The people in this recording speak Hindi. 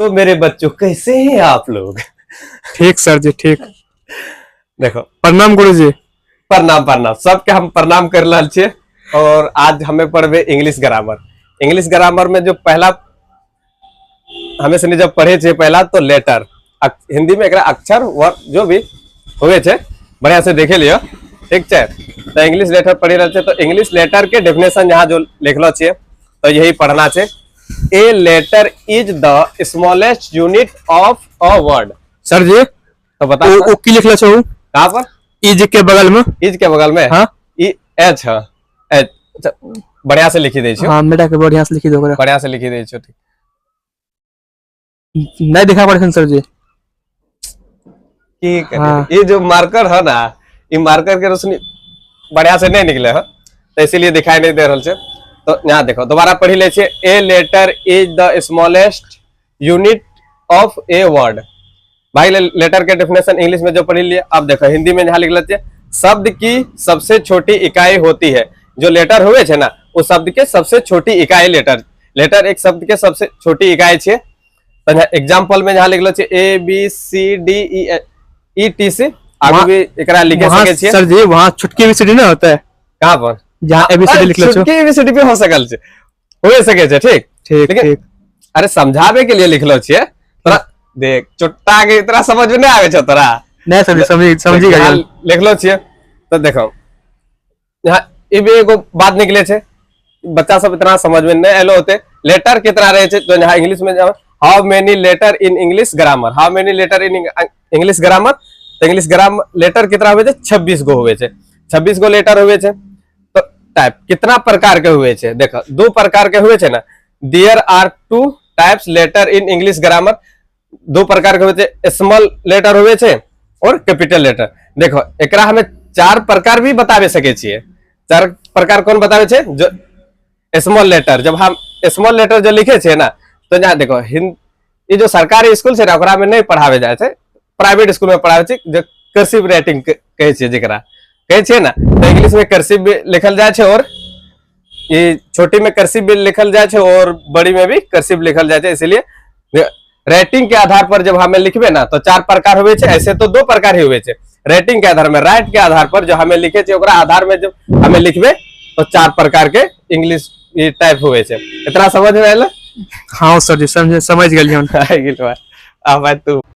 तो मेरे बच्चों कैसे हैं आप लोग? ठीक सर जी ठीक। देखो प्रणाम गुरु जी। प्रणाम प्रणाम सबके हम प्रणाम कर रहा छे। और आज हमें पढ़बे इंग्लिश ग्रामर। इंग्लिश ग्रामर में जो पहला हमें से जब पढ़े छे पहला तो लेटर, हिंदी में एकरा अक्षर वर्ड जो भी हुए छे बढ़िया से देखे लियो, ठीक है। तो इंग्लिश लेटर पढ़ी रहे छे, तो इंग्लिश लेटर के डेफिनेशन यहाँ जो लिखलो छे तो यही पढ़ना छे। ए letter is the smallest unit of a word. Sir ji तो बता वो की लिखला छो कहाँ पर? इज के बगल में। इज के बगल में हाँ ई एच है। एच बढ़िया से लिखी दे छो। हाँ बेटा के बढ़िया से लिखी दो करा। बढ़िया से लिखी दे छो, ठीक। नहीं दिखा पड़े सर जी। ठीक है। हाँ। ये जो मार्कर है ना, ये मार्कर के रोशनी बढ़िया से नहीं निकले है, तो इसीलिए दिखाई नहीं दे रहा है। तो यहाँ देखो दोबारा पढ़ी ले छे। ए letter is the smallest unit of a word. भाई लेटर के डेफिनेशन इंग्लिश में जो पढ़ी लिए, अब देखो हिंदी में यहाँ लिख लेते हैं। शब्द की सबसे छोटी इकाई होती है। जो लेटर हुए छे ना, उस शब्द के सबसे छोटी इकाई लेटर। लेटर एक शब्द के सबसे छोटी इकाई छे। तो एग्जांपल में यहाँ लिख लो छे A B C D E T C. आगे भी एकरा लिखे सके छे। सर जी वहाँ छुटकी एबीसीडी ना होता है। कहाँ पर? जहाँ एबीसीडी लिख लो छो। छुटकी एबीसीडी पे हो सकल छे, हो सके छे, ठीक ठीक ठीक। अरे समझावे के लिए लिखलो छे। तोरा देख चुट्टा के इतना समझ में नहीं आवे छे तोरा। नहीं समझी गया। लिखलो छे तो देखो यहाँ ये भी एगो बात निकले छे, बच्चा सब इतना समझ में नहीं आलो होते। लेटर कितना रहे छे तो यहाँ इंग्लिश में how many letter in English grammar. How many letter in English grammar. तो इंग्लिश ग्रामर लेटर कितना हुए छे? 26 गो हुए छे। 26 गो लेटर हुए छे। तो टाइप कितना प्रकार के हुए छे? देखो दो प्रकार के हुए छे ना। There are two types letter in English grammar. दो प्रकार के हुए छे, स्मॉल लेटर हुए छे और कैपिटल लेटर। देखो एकरा हमें 4 प्रकार भी बतावे सके छिए। 4 प्रकार कौन बतावे छे? जो स्मॉल लेटर, जब हम स्मॉल लेटर जो लिखे छे ना, तो यहाँ देखो ये जो सरकारी स्कूल छे ना ओकरा में नहीं पढ़ावे जाए छे, प्राइवेट स्कूल में पढ़ावे छे। जो कर्सिव राइटिंग कहे छे, जेकरा कहे छे ना, तो इंग्लिश में कर्सिव भी लिखल जाए छे और ये छोटी में कर्सिव भी लिखल जाए छे और बड़ी में भी कर्सिव लिखल जाए छे। इसलिए राइटिंग के आधार पर जब हमें लिखबे ना तो 4 प्रकार हुए छे। ऐसे तो 2 प्रकार ही हुए छे। राइटिंग के आधार में, राइट के आधार पर जो हमें लिखे छे ओकरा आधार में जब हमें लिखबे तो 4 प्रकार के इंग्लिश ये टाइप हुए छे। इतना समझ में आइल? हाँ सर जी समझ गए। आ भाई तू